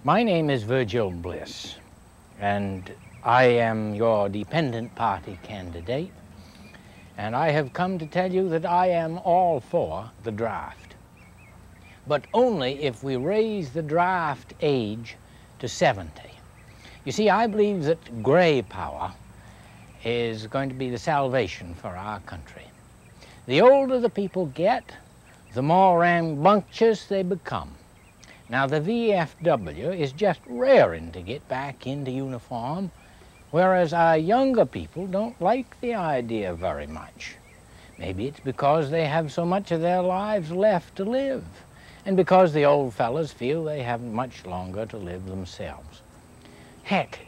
My name is Virgil Bliss, and I am your dependent party candidate, and I have come to tell you that I am all for the draft, but only if we raise the draft age to 70. You see, I believe that gray power is going to be the salvation for our country. The older the people get, the more rambunctious they become. Now, the VFW is just raring to get back into uniform, whereas our younger people don't like the idea very much. Maybe it's because they have so much of their lives left to live, and because the old fellas feel they haven't much longer to live themselves. Heck,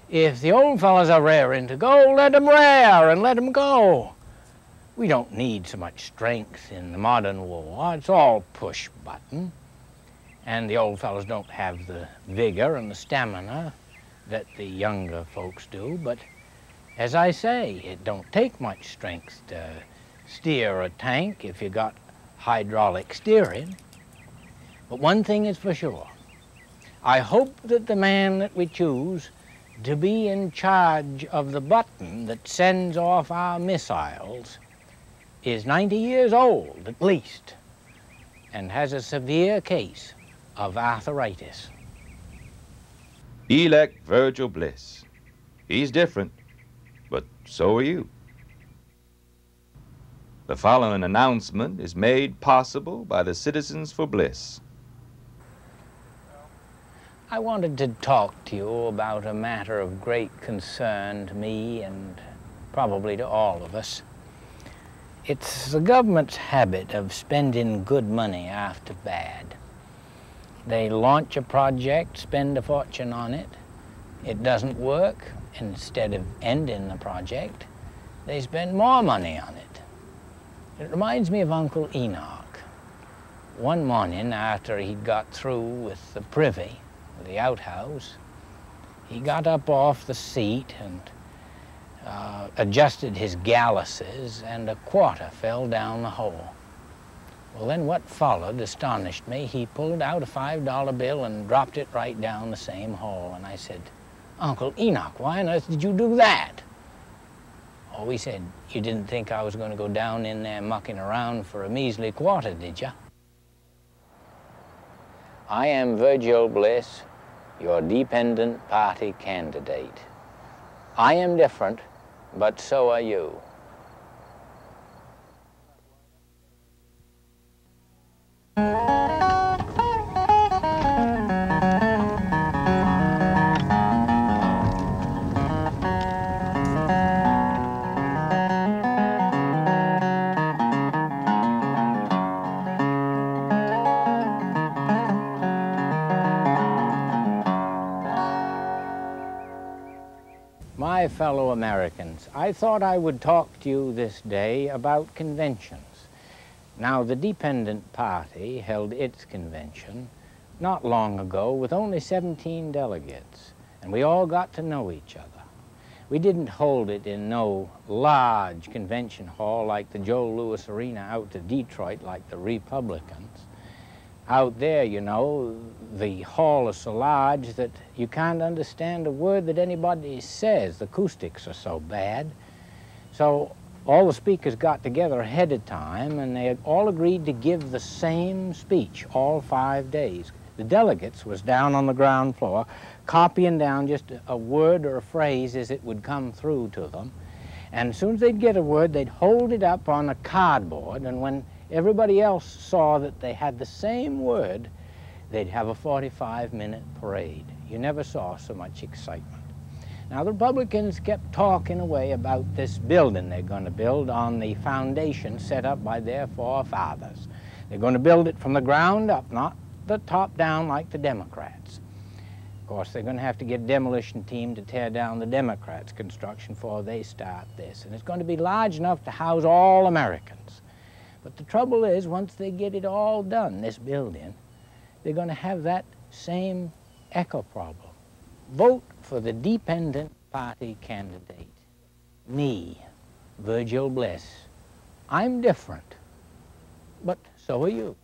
if the old fellas are raring to go, let them rail and let them go. We don't need so much strength in the modern war. It's all push button. And the old fellas don't have the vigor and the stamina that the younger folks do. But as I say, it don't take much strength to steer a tank if you got hydraulic steering. But one thing is for sure. I hope that the man that we choose to be in charge of the button that sends off our missiles is 90 years old at least and has a severe case of arthritis. Elect Virgil Bliss. He's different, but so are you. The following announcement is made possible by the Citizens for Bliss. I wanted to talk to you about a matter of great concern to me and probably to all of us. It's the government's habit of spending good money after bad. They launch a project, spend a fortune on it. It doesn't work. Instead of ending the project, they spend more money on it. It reminds me of Uncle Enoch. One morning after he'd got through with the privy, the outhouse, he got up off the seat and adjusted his galluses, and a quarter fell down the hole. Well, then what followed astonished me. He pulled out a $5 bill and dropped it right down the same hole. And I said, "Uncle Enoch, why on earth did you do that?" Oh, he said, "You didn't think I was going to go down in there mucking around for a measly quarter, did you?" I am Virgil Bliss, your dependent party candidate. I am different, but so are you. My fellow Americans, I thought I would talk to you this day about conventions. Now, the Dependent Party held its convention not long ago with only 17 delegates, and we all got to know each other. We didn't hold it in no large convention hall like the Joe Louis Arena out to Detroit like the Republicans. Out there, you know, the hall is so large that you can't understand a word that anybody says. The acoustics are so bad. So all the speakers got together ahead of time, and they all agreed to give the same speech all 5 days. The delegates was down on the ground floor, copying down just a word or a phrase as it would come through to them. And as soon as they'd get a word, they'd hold it up on a cardboard, and when everybody else saw that they had the same word, they'd have a 45-minute parade. You never saw so much excitement. Now, the Republicans kept talking away about this building they're going to build on the foundation set up by their forefathers. They're going to build it from the ground up, not the top down like the Democrats. Of course, they're going to have to get a demolition team to tear down the Democrats' construction before they start this. And it's going to be large enough to house all Americans. But the trouble is, once they get it all done, this building, they're going to have that same echo problem. Vote for the Dependent Party candidate. Me, Virgil Bliss. I'm different, but so are you.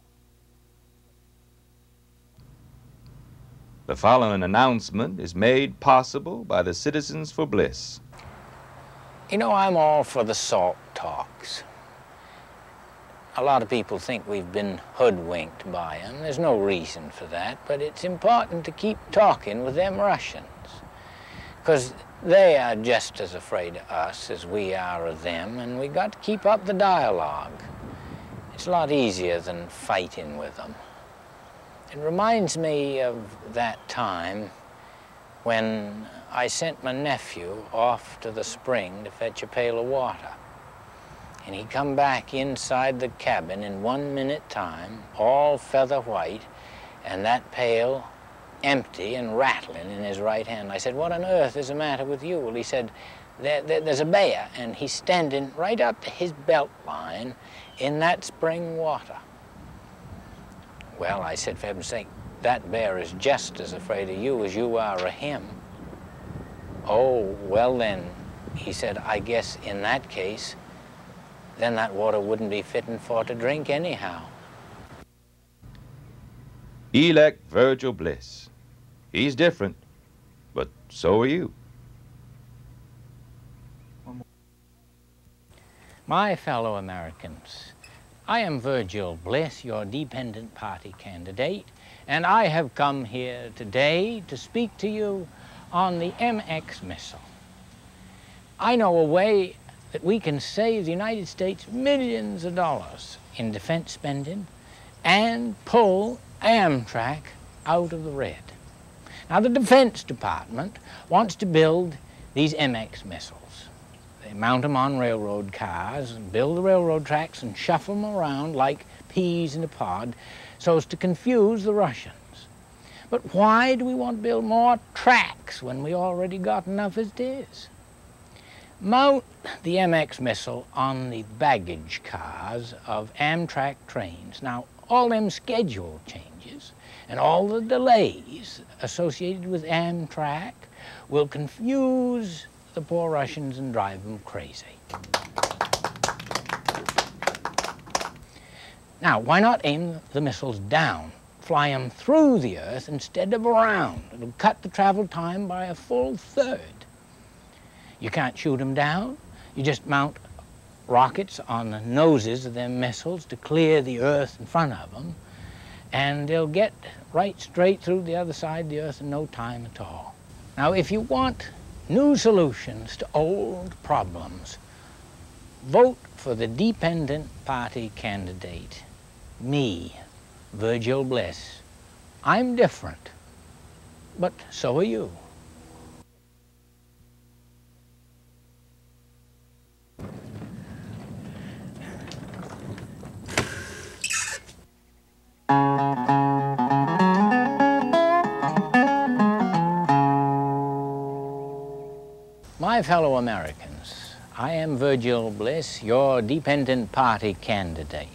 The following announcement is made possible by the Citizens for Bliss. You know, I'm all for the salt talks. A lot of people think we've been hoodwinked by them. There's no reason for that, but it's important to keep talking with them Russians, because they are just as afraid of us as we are of them, and we got to keep up the dialogue. It's a lot easier than fighting with them. It reminds me of that time when I sent my nephew off to the spring to fetch a pail of water. And he come back inside the cabin in 1 minute time, all feather white, and that pail empty and rattling in his right hand. I said, "What on earth is the matter with you?" Well, he said, there's a bear, and he's standing right up to his belt line in that spring water. Well, I said, for heaven's sake, that bear is just as afraid of you as you are of him. "Oh, well then," he said, "I guess in that case, then that water wouldn't be fitting for to drink anyhow." Elect Virgil Bliss. He's different, but so are you. My fellow Americans, I am Virgil Bliss, your dependent party candidate, and I have come here today to speak to you on the MX missile. I know a way that we can save the United States millions of dollars in defense spending and pull Amtrak out of the red. Now, the Defense Department wants to build these MX missiles. They mount them on railroad cars and build the railroad tracks and shuffle them around like peas in a pod so as to confuse the Russians. But why do we want to build more tracks when we already got enough as it is? Mount the MX missile on the baggage cars of Amtrak trains. Now, all them schedule changes and all the delays associated with Amtrak will confuse the poor Russians and drive them crazy. Now, why not aim the missiles down, fly them through the earth instead of around? It'll cut the travel time by a full third. You can't shoot them down. You just mount rockets on the noses of them missiles to clear the earth in front of them, and they'll get right straight through the other side of the earth in no time at all. Now, if you want new solutions to old problems, vote for the dependent party candidate, me, Virgil Bliss. I'm different, but so are you. My fellow Americans, I am Virgil Bliss, your dependent party candidate.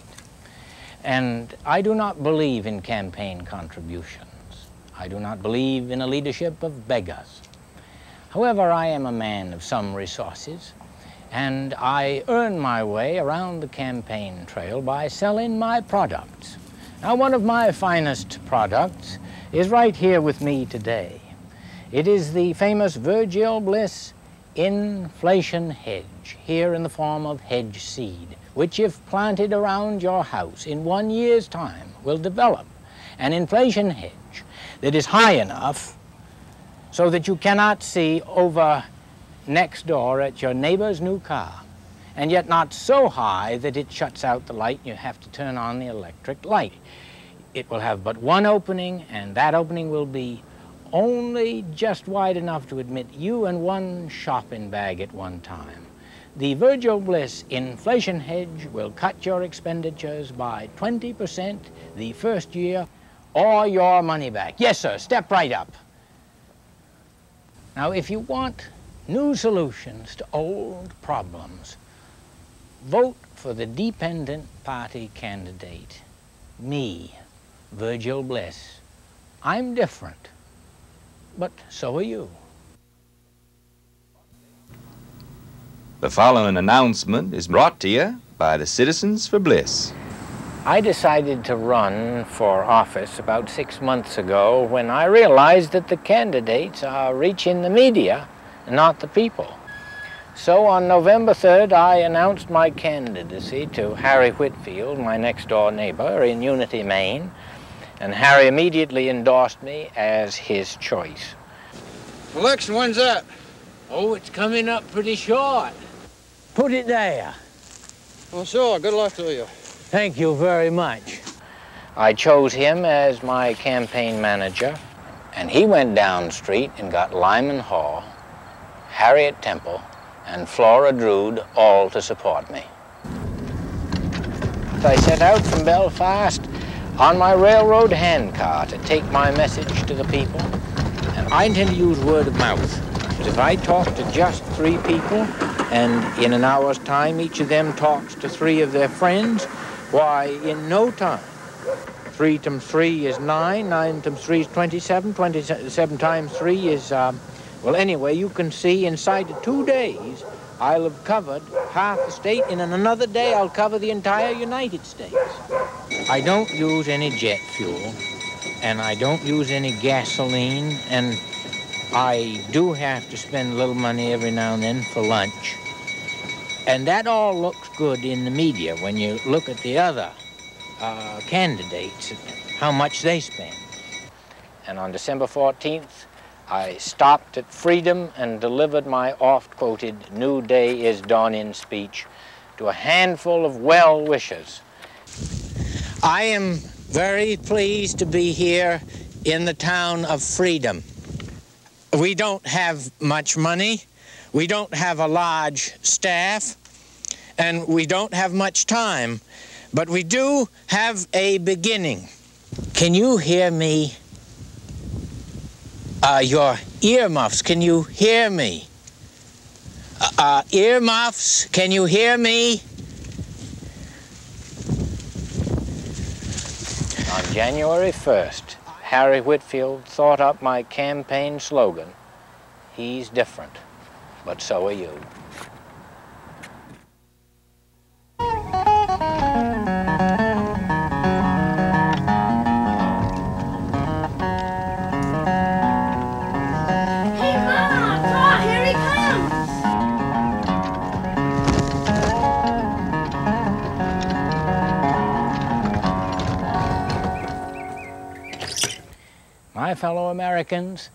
And I do not believe in campaign contributions. I do not believe in a leadership of beggars. However, I am a man of some resources, and I earn my way around the campaign trail by selling my products. Now, one of my finest products is right here with me today. It is the famous Virgil Bliss inflation hedge, here in the form of hedge seed, which if planted around your house in 1 year's time will develop an inflation hedge that is high enough so that you cannot see over next door at your neighbor's new car, and yet not so high that it shuts out the light and you have to turn on the electric light. It will have but one opening, and that opening will be only just wide enough to admit you and one shopping bag at one time. The Virgil Bliss inflation hedge will cut your expenditures by 20% the first year, or your money back. Yes, sir, step right up. Now, if you want new solutions to old problems, vote for the dependent party candidate, me, Virgil Bliss. I'm different, but so are you. The following announcement is brought to you by the Citizens for Bliss. I decided to run for office about 6 months ago when I realized that the candidates are reaching the media, not the people. So on November 3rd, I announced my candidacy to Harry Whitfield, my next-door neighbor in Unity, Maine, and Harry immediately endorsed me as his choice. Election, when's that? Oh, it's coming up pretty short. Put it there. Well, sure, good luck to you. Thank you very much. I chose him as my campaign manager, and he went down the street and got Lyman Hall, Harriet Temple, and Flora Drood all to support me. I set out from Belfast on my railroad handcar to take my message to the people, and I intend to use word of mouth. If I talk to just 3 people, and in an hour's time each of them talks to 3 of their friends, why, in no time, 3 times 3 is 9, 9 times 3 is 27, 27 times 3 is, well, anyway, you can see inside of 2 days, I'll have covered half the state, and in another day, I'll cover the entire United States. I don't use any jet fuel, and I don't use any gasoline, and I do have to spend a little money every now and then for lunch. And that all looks good in the media when you look at the other candidates, how much they spend. And on December 14th, I stopped at Freedom and delivered my oft-quoted "New Day is Dawning" speech to a handful of well-wishers. I am very pleased to be here in the town of Freedom. We don't have much money. We don't have a large staff, and we don't have much time, but we do have a beginning. Can you hear me? Your earmuffs, can you hear me? Earmuffs, can you hear me? On January 1st, Harry Whitfield thought up my campaign slogan, "He's different, but so are you." Hey, Mom! Oh, here he comes! My fellow Americans,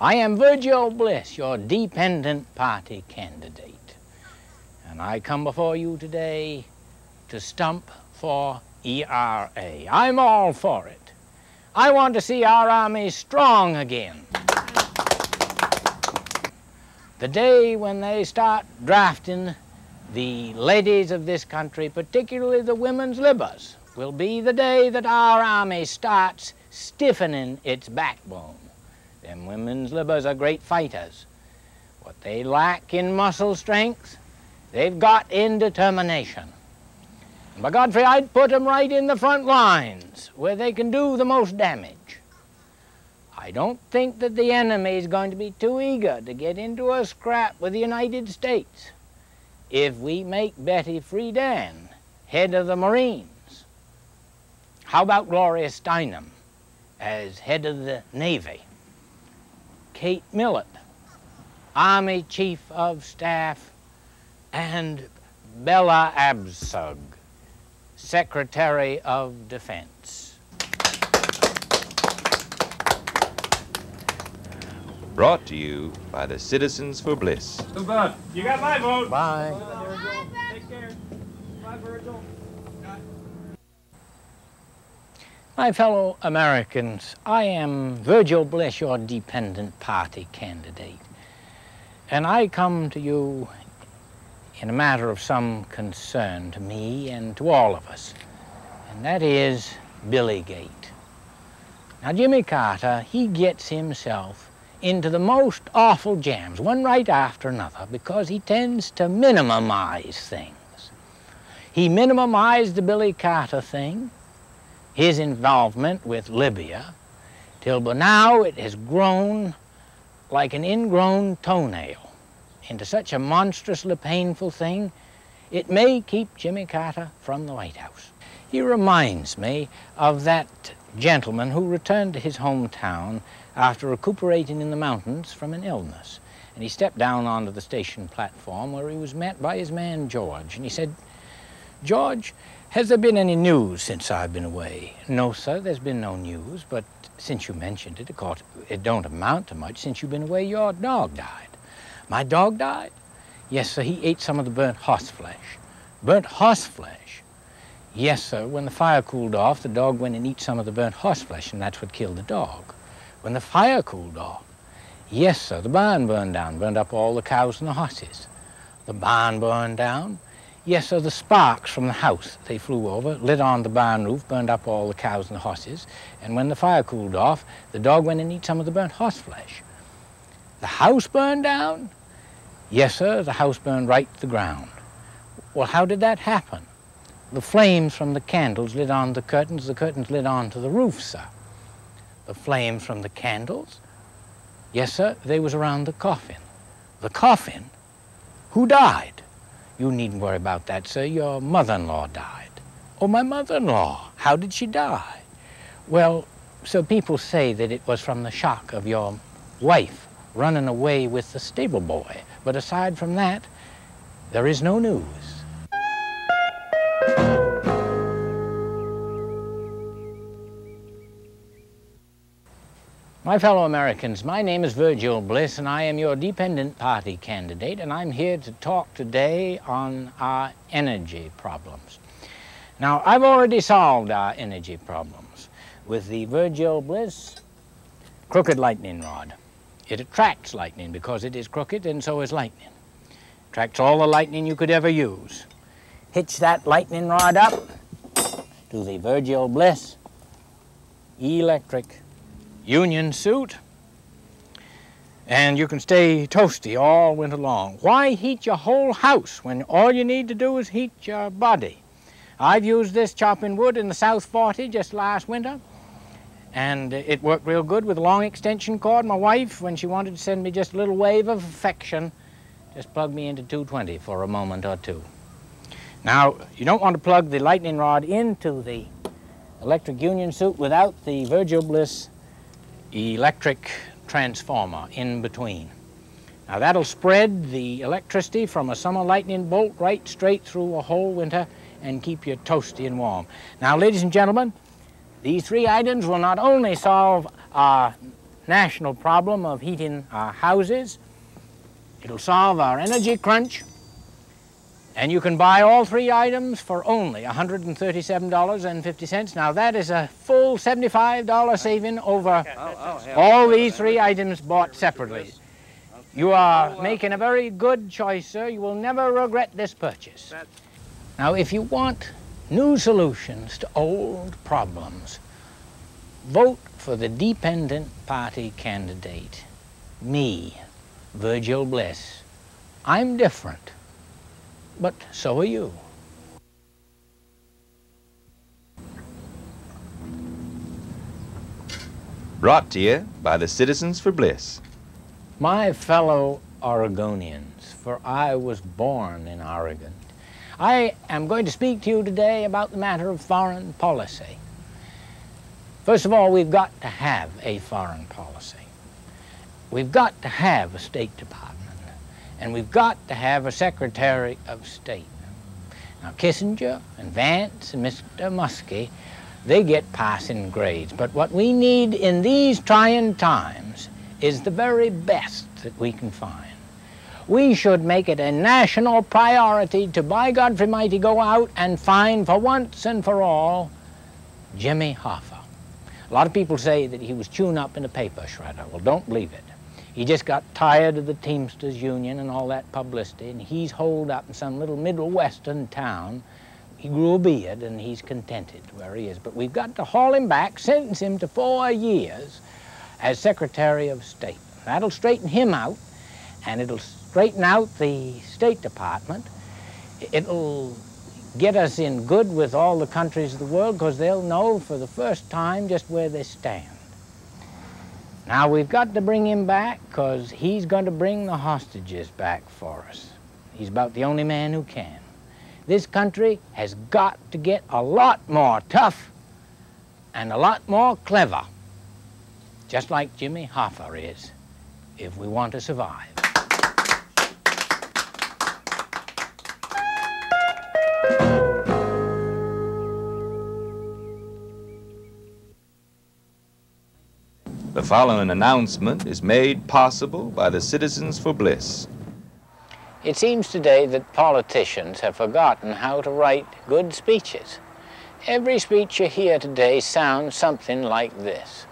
I am Virgil Bliss, your dependent party candidate. And I come before you today to stump for ERA. I'm all for it. I want to see our army strong again. The day when they start drafting the ladies of this country, particularly the women's libbers, will be the day that our army starts stiffening its backbone. Them women's libbers are great fighters. What they lack in muscle strength, they've got in determination. And by Godfrey, I'd put them right in the front lines where they can do the most damage. I don't think that the enemy is going to be too eager to get into a scrap with the United States if we make Betty Friedan head of the Marines. How about Gloria Steinem as head of the Navy? Kate Millett, Army Chief of Staff, and Bella Abzug, Secretary of Defense. Brought to you by the Citizens for Bliss. Too bad. You got my vote. Bye. Take care. Bye, Virgil. My fellow Americans, I am Virgil Bliss, your dependent party candidate. And I come to you in a matter of some concern to me and to all of us, and that is Billygate. Now, Jimmy Carter, he gets himself into the most awful jams, one right after another, because he tends to minimize things. He minimized the Billy Carter thing, his involvement with Libya, till by now it has grown like an ingrown toenail into such a monstrously painful thing, It may keep Jimmy Carter from the White House. He reminds me of that gentleman who returned to his hometown after recuperating in the mountains from an illness. And he stepped down onto the station platform where he was met by his man George. And he said, "George, has there been any news since I've been away?" "No, sir, there's been no news, but since you mentioned it, of course, it don't amount to much. Since you've been away, your dog died." "My dog died?" "Yes, sir, he ate some of the burnt horseflesh." "Burnt horseflesh?" "Yes, sir, when the fire cooled off, the dog went and ate some of the burnt horseflesh, and that's what killed the dog." "When the fire cooled off?" "Yes, sir, the barn burned down, burned up all the cows and the horses." "The barn burned down?" "Yes, sir, the sparks from the house, they flew over, lit on the barn roof, burned up all the cows and the horses, and when the fire cooled off, the dog went and ate some of the burnt horseflesh." "The house burned down?" "Yes, sir, the house burned right to the ground." "Well, how did that happen?" "The flames from the candles lit on the curtains lit onto the roof, sir." "The flames from the candles?" "Yes, sir, they was around the coffin." "The coffin? Who died?" "You needn't worry about that, sir. Your mother-in-law died." "Oh, my mother-in-law. How did she die?" "Well, so people say that it was from the shock of your wife running away with the stable boy. But aside from that, there is no news." My fellow Americans, my name is Virgil Bliss, and I am your dependent party candidate, and I'm here to talk today on our energy problems. Now, I've already solved our energy problems with the Virgil Bliss crooked lightning rod. It attracts lightning because it is crooked, and so is lightning. Attracts all the lightning you could ever use. Hitch that lightning rod up to the Virgil Bliss electric union suit, and you can stay toasty all winter long. Why heat your whole house when all you need to do is heat your body? I've used this chopping wood in the South 40 just last winter, and it worked real good with a long extension cord. My wife, when she wanted to send me just a little wave of affection, just plugged me into 220 for a moment or two. Now, you don't want to plug the lightning rod into the electric union suit without the Virgil Bliss electric transformer in between. Now that'll spread the electricity from a summer lightning bolt right straight through a whole winter and keep you toasty and warm. Now, ladies and gentlemen, these three items will not only solve our national problem of heating our houses, it'll solve our energy crunch, and you can buy all three items for only $137.50. Now that is a full $75 saving over all these three items bought separately. You are making a very good choice, sir. You will never regret this purchase. Now, if you want new solutions to old problems, vote for the dependent party candidate, me, Virgil Bliss. I'm different, but so are you. Brought to you by the Citizens for Bliss. My fellow Oregonians, for I was born in Oregon, I am going to speak to you today about the matter of foreign policy. First of all, we've got to have a foreign policy. We've got to have a State Department, and we've got to have a Secretary of State. Now, Kissinger and Vance and Mr. Muskie, they get passing grades, but what we need in these trying times is the very best that we can find. We should make it a national priority to, by Godfrey mighty, go out and find for once and for all Jimmy Hoffa. A lot of people say that he was tuned up in a paper shredder. Well, don't believe it. He just got tired of the Teamsters Union and all that publicity, and he's holed up in some little Middle Western town. He grew a beard, and he's contented where he is. But we've got to haul him back, sentence him to 4 years as Secretary of State. That'll straighten him out, and it'll straighten out the State Department. It'll get us in good with all the countries of the world, because they'll know for the first time just where they stand. Now, we've got to bring him back, because he's going to bring the hostages back for us. He's about the only man who can. This country has got to get a lot more tough and a lot more clever, just like Jimmy Hoffa is, if we want to survive. The following announcement is made possible by the Citizens for Bliss. It seems today that politicians have forgotten how to write good speeches. Every speech you hear today sounds something like this.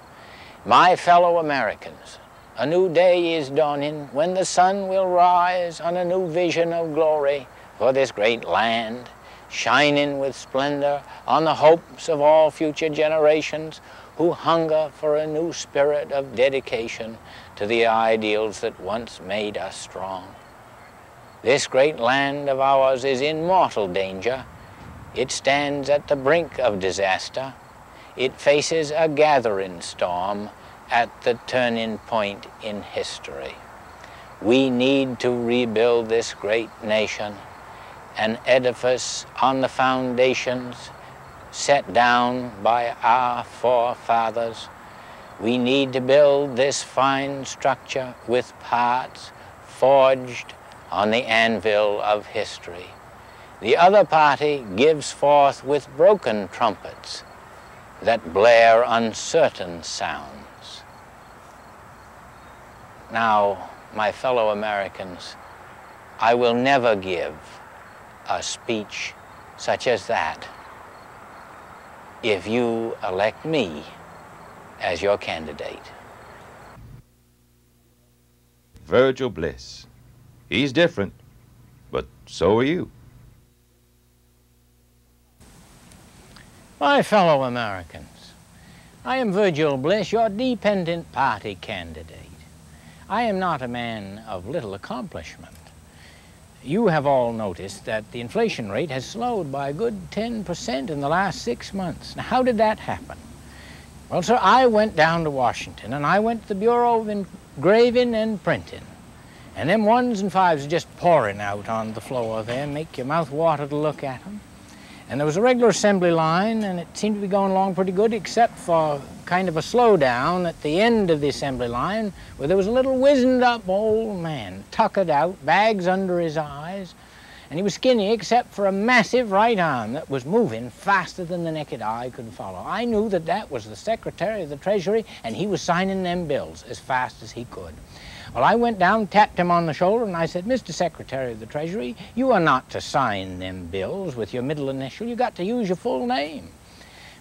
My fellow Americans, a new day is dawning when the sun will rise on a new vision of glory for this great land, shining with splendor on the hopes of all future generations who hunger for a new spirit of dedication to the ideals that once made us strong. This great land of ours is in mortal danger. It stands at the brink of disaster. It faces a gathering storm at the turning point in history. We need to rebuild this great nation, an edifice on the foundations set down by our forefathers. We need to build this fine structure with parts forged on the anvil of history. The other party gives forth with broken trumpets that blare uncertain sounds. Now, my fellow Americans, I will never give a speech such as that if you elect me as your candidate. Virgil Bliss. He's different, but so are you. My fellow Americans, I am Virgil Bliss, your dependent party candidate. I am not a man of little accomplishment. You have all noticed that the inflation rate has slowed by a good 10% in the last 6 months. Now, how did that happen? Well, sir, I went down to Washington, and I went to the Bureau of Engraving and Printing. And them 1s and 5s are just pouring out on the floor there, make your mouth water to look at them. And there was a regular assembly line, and it seemed to be going along pretty good, except for kind of a slowdown at the end of the assembly line, where there was a little wizened-up old man, tuckered out, bags under his eyes, and he was skinny except for a massive right arm that was moving faster than the naked eye could follow. I knew that that was the Secretary of the Treasury, and he was signing them bills as fast as he could. Well, I went down, tapped him on the shoulder, and I said, Mr. Secretary of the Treasury, you are not to sign them bills with your middle initial. You got to use your full name.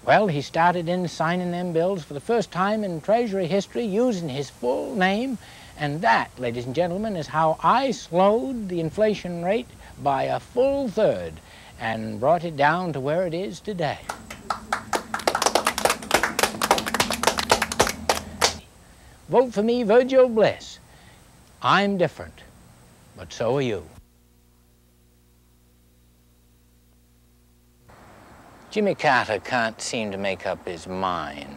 Well, he started in signing them bills for the first time in Treasury history using his full name, and that, ladies and gentlemen, is how I slowed the inflation rate by a full third and brought it down to where it is today. Vote for me, Virgil Bliss. I'm different, but so are you. Jimmy Carter can't seem to make up his mind.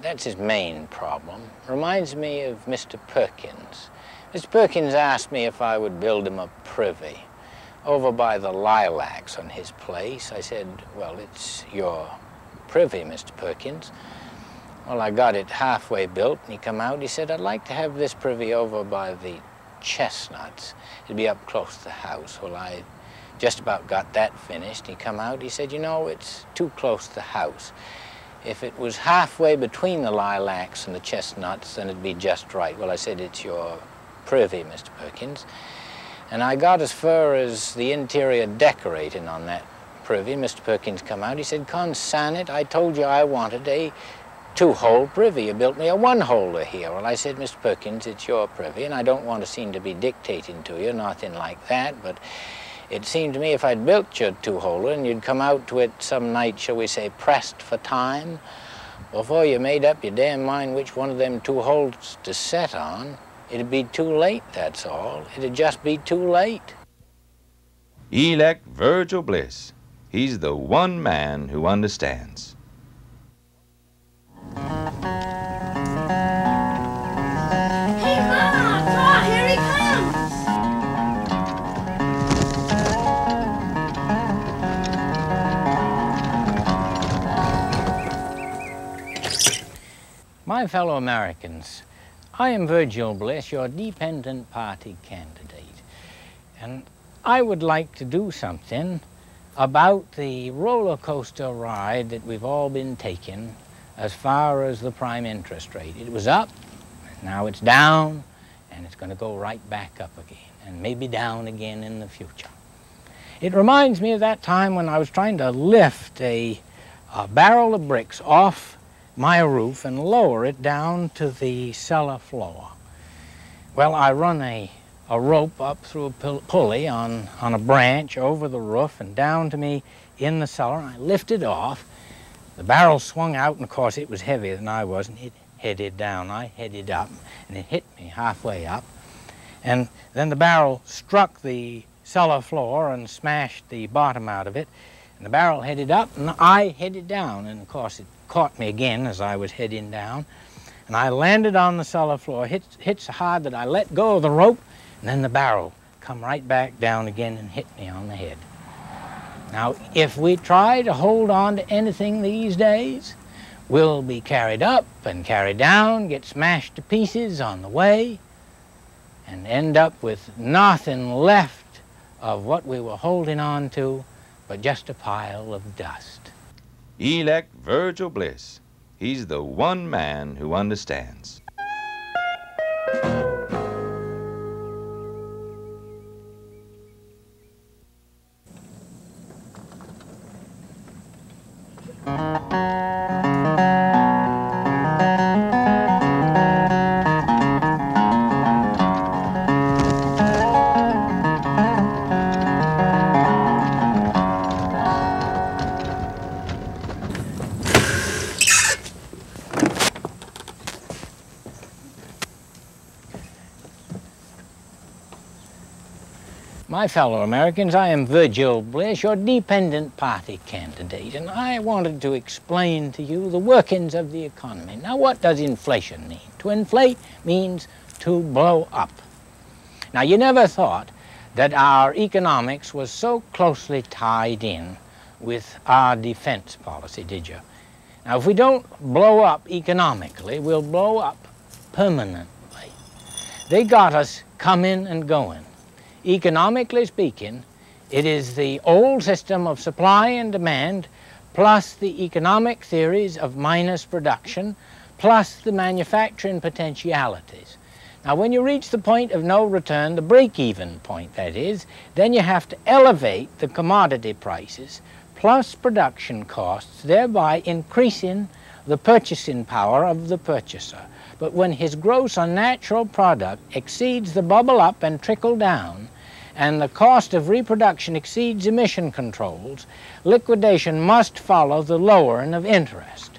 That's his main problem. Reminds me of Mr. Perkins. Mr. Perkins asked me if I would build him a privy over by the lilacs on his place. I said, well, it's your privy, Mr. Perkins. Well, I got it halfway built, and he come out. He said, I'd like to have this privy over by the chestnuts. It'd be up close to the house. Well, I just about got that finished. He come out. He said, you know, it's too close to the house. If it was halfway between the lilacs and the chestnuts, then it'd be just right. Well, I said, it's your privy, Mr. Perkins. And I got as far as the interior decorating on that privy. Mr. Perkins come out. He said, "Consign it. I told you I wanted a two-hole privy. You built me a one-holer here." Well, I said, "Mr. Perkins, it's your privy, and I don't want to seem to be dictating to you, nothing like that, but it seemed to me if I'd built you a two-holer and you'd come out to it some night, shall we say, pressed for time, before you made up your damn mind which one of them two holes to set on, it'd be too late, that's all. It'd just be too late." Elect Virgil Bliss. He's the one man who understands. Hey, Ma! Here he comes! My fellow Americans, I am Virgil Bliss, your dependent party candidate, and I would like to do something about the roller coaster ride that we've all been taking as far as the prime interest rate. It was up, now it's down, and it's going to go right back up again, and maybe down again in the future. It reminds me of that time when I was trying to lift a barrel of bricks off my roof and lower it down to the cellar floor. Well, I run a rope up through a pulley on a branch over the roof and down to me in the cellar, and I lifted off. The barrel swung out, and of course it was heavier than I was, and it headed down. I headed up, and it hit me halfway up. And then the barrel struck the cellar floor and smashed the bottom out of it. And the barrel headed up, and I headed down, and of course it caught me again as I was heading down. And I landed on the cellar floor, hit so hard that I let go of the rope, and then the barrel come right back down again and hit me on the head. Now, if we try to hold on to anything these days, we'll be carried up and carried down, get smashed to pieces on the way, and end up with nothing left of what we were holding on to but just a pile of dust. Elect Virgil Bliss. He's the one man who understands. My fellow Americans, I am Virgil Bliss, your dependent party candidate, and I wanted to explain to you the workings of the economy. Now, what does inflation mean? To inflate means to blow up. Now, you never thought that our economics was so closely tied in with our defense policy, did you? Now, if we don't blow up economically, we'll blow up permanently. They got us coming and going. Economically speaking, it is the old system of supply and demand, plus the economic theories of minus production, plus the manufacturing potentialities. Now, when you reach the point of no return, the break-even point, that is, then you have to elevate the commodity prices, plus production costs, thereby increasing the purchasing power of the purchaser. But when his gross unnatural product exceeds the bubble up and trickle down, and the cost of reproduction exceeds emission controls, liquidation must follow the lowering of interest.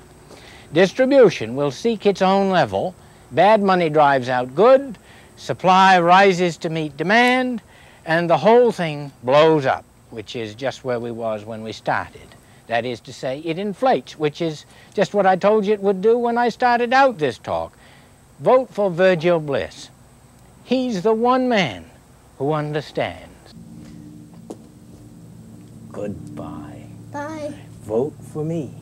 Distribution will seek its own level, bad money drives out good, supply rises to meet demand, and the whole thing blows up, which is just where we was when we started. That is to say, it inflates, which is just what I told you it would do when I started out this talk. Vote for Virgil Bliss. He's the one man who understands. Goodbye. Bye. Vote for me.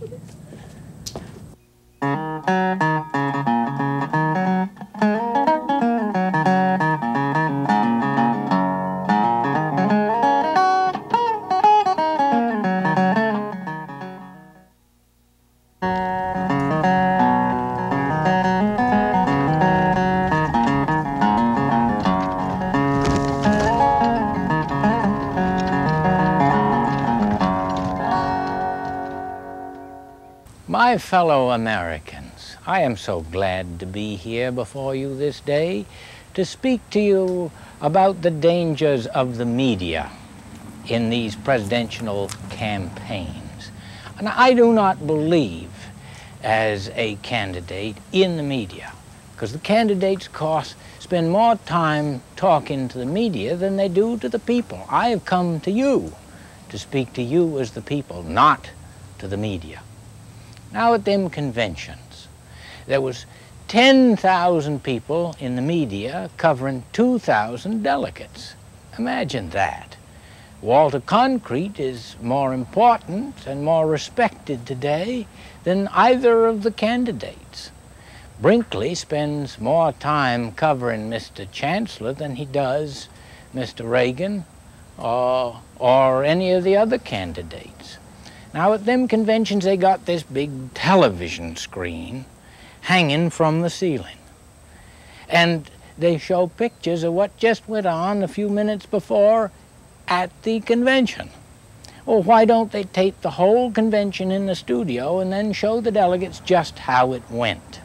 My fellow Americans, I am so glad to be here before you this day to speak to you about the dangers of the media in these presidential campaigns. And I do not believe as a candidate in the media, because the candidates, of course, spend more time talking to the media than they do to the people. I have come to you to speak to you as the people, not to the media. Now at them conventions, there was 10,000 people in the media covering 2,000 delegates. Imagine that. Walter Concrete is more important and more respected today than either of the candidates. Brinkley spends more time covering Mr. Chancellor than he does Mr. Reagan or any of the other candidates. Now, at them conventions, they got this big television screen hanging from the ceiling. And they show pictures of what just went on a few minutes before at the convention. Well, why don't they tape the whole convention in the studio and then show the delegates just how it went?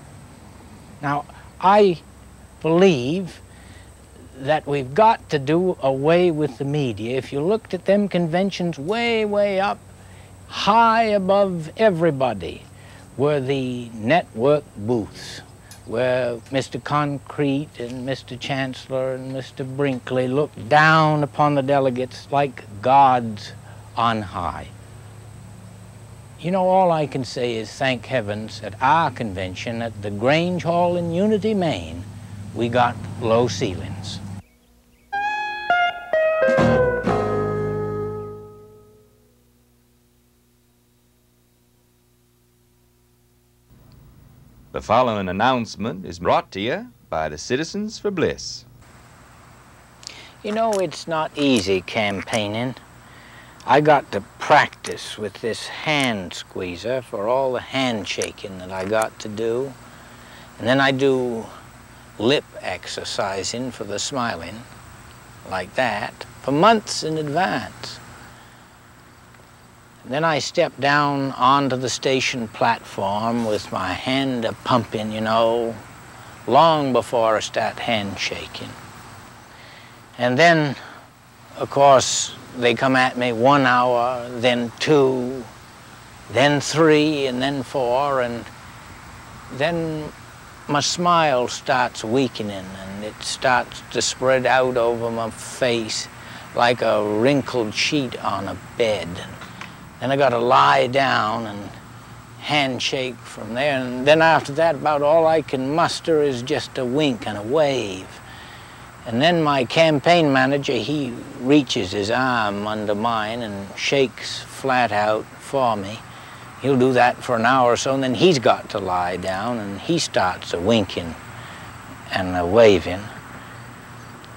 Now, I believe that we've got to do away with the media. If you looked at them conventions way, way up, high above everybody, were the network booths, where Mr. Concrete and Mr. Chancellor and Mr. Brinkley looked down upon the delegates like gods on high. You know, all I can say is thank heavens at our convention at the Grange Hall in Unity, Maine, we got low ceilings. The following announcement is brought to you by the Citizens for Bliss. You know, it's not easy campaigning. I got to practice with this hand squeezer for all the handshaking that I got to do. And then I do lip exercising for the smiling, like that, for months in advance. And then I step down onto the station platform with my hand a-pumping, you know, long before I start handshaking. And then, of course, they come at me 1 hour, then 2, then 3, and then 4, and then my smile starts weakening and it starts to spread out over my face like a wrinkled sheet on a bed. Then I got to lie down and handshake from there, and then after that about all I can muster is just a wink and a wave. And then my campaign manager, he reaches his arm under mine and shakes flat out for me. He'll do that for an hour or so, and then he's got to lie down, and he starts a winking and a waving.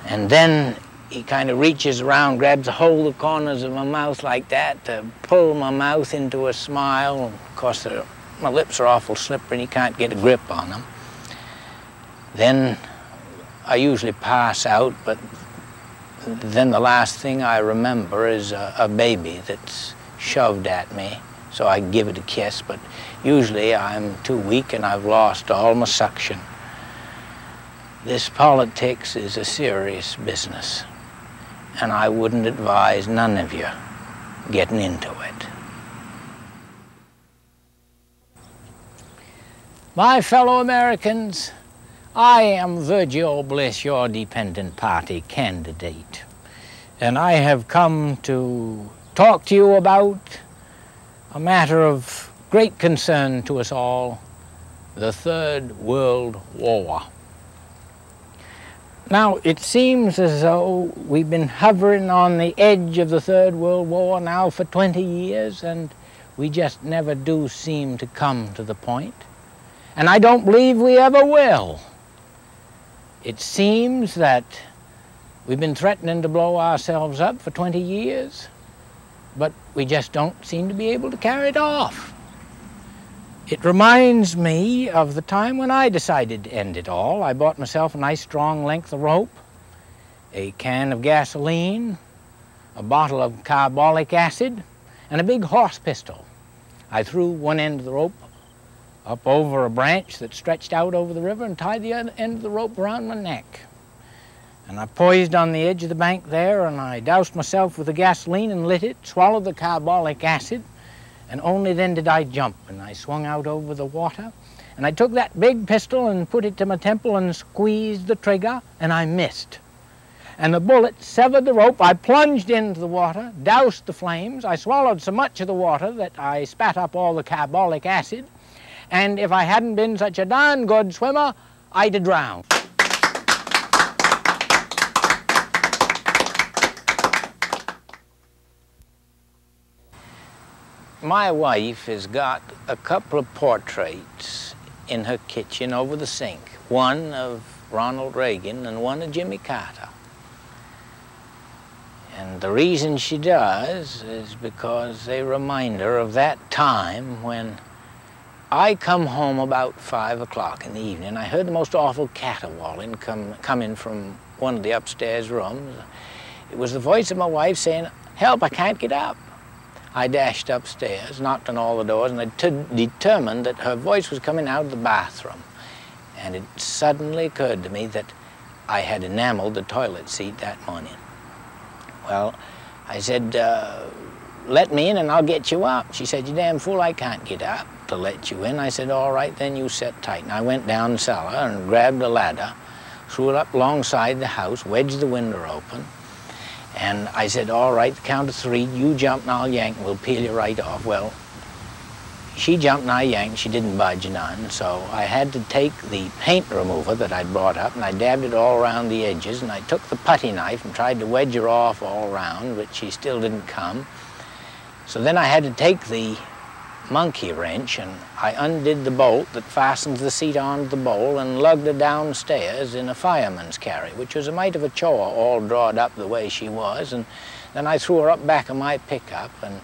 And then he kind of reaches around, grabs a hold of the corners of my mouth like that to pull my mouth into a smile. Of course, my lips are awful slippery and you can't get a grip on them. Then I usually pass out, but then the last thing I remember is a baby that's shoved at me, so I give it a kiss, but usually I'm too weak and I've lost all my suction. This politics is a serious business, and I wouldn't advise none of you getting into it. My fellow Americans, I am Virgil Bliss, your dependent party candidate, and I have come to talk to you about a matter of great concern to us all, the Third World War. Now, it seems as though we've been hovering on the edge of the Third World War now for 20 years, and we just never do seem to come to the point. And I don't believe we ever will. It seems that we've been threatening to blow ourselves up for 20 years, but we just don't seem to be able to carry it off. It reminds me of the time when I decided to end it all. I bought myself a nice strong length of rope, a can of gasoline, a bottle of carbolic acid, and a big horse pistol. I threw one end of the rope up over a branch that stretched out over the river and tied the other end of the rope around my neck. And I poised on the edge of the bank there, and I doused myself with the gasoline and lit it, swallowed the carbolic acid, and only then did I jump, and I swung out over the water, and I took that big pistol and put it to my temple and squeezed the trigger, and I missed. And the bullet severed the rope. I plunged into the water, doused the flames. I swallowed so much of the water that I spat up all the carbolic acid, and if I hadn't been such a darn good swimmer, I'd have drowned. My wife has got a couple of portraits in her kitchen over the sink, one of Ronald Reagan and one of Jimmy Carter. And the reason she does is because they remind her of that time when I come home about 5 o'clock in the evening. I heard the most awful caterwauling coming from one of the upstairs rooms. It was the voice of my wife saying, "Help, I can't get up." I dashed upstairs, knocked on all the doors, and I determined that her voice was coming out of the bathroom. And it suddenly occurred to me that I had enameled the toilet seat that morning. Well, I said, "Let me in and I'll get you up." She said, "You damn fool, I can't get up to let you in." I said, "All right, then you sit tight." And I went down the cellar and grabbed a ladder, threw it up alongside the house, wedged the window open, and I said, "All right, the count of 3, you jump and I'll yank and we'll peel you right off." Well, she jumped and I yanked, she didn't budge none, so I had to take the paint remover that I'd brought up and I dabbed it all around the edges, and I took the putty knife and tried to wedge her off all around, but she still didn't come. So then I had to take the monkey wrench and I undid the bolt that fastens the seat onto the bowl and lugged her downstairs in a fireman's carry, which was a mite of a chore, all drawed up the way she was. And then I threw her up back of my pickup and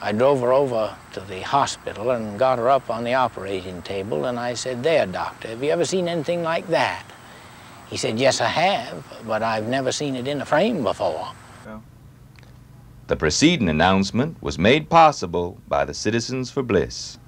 I drove her over to the hospital and got her up on the operating table, and I said, "There, doctor, have you ever seen anything like that?" He said, "Yes, I have, but I've never seen it in a frame before." The preceding announcement was made possible by the Citizens for Bliss.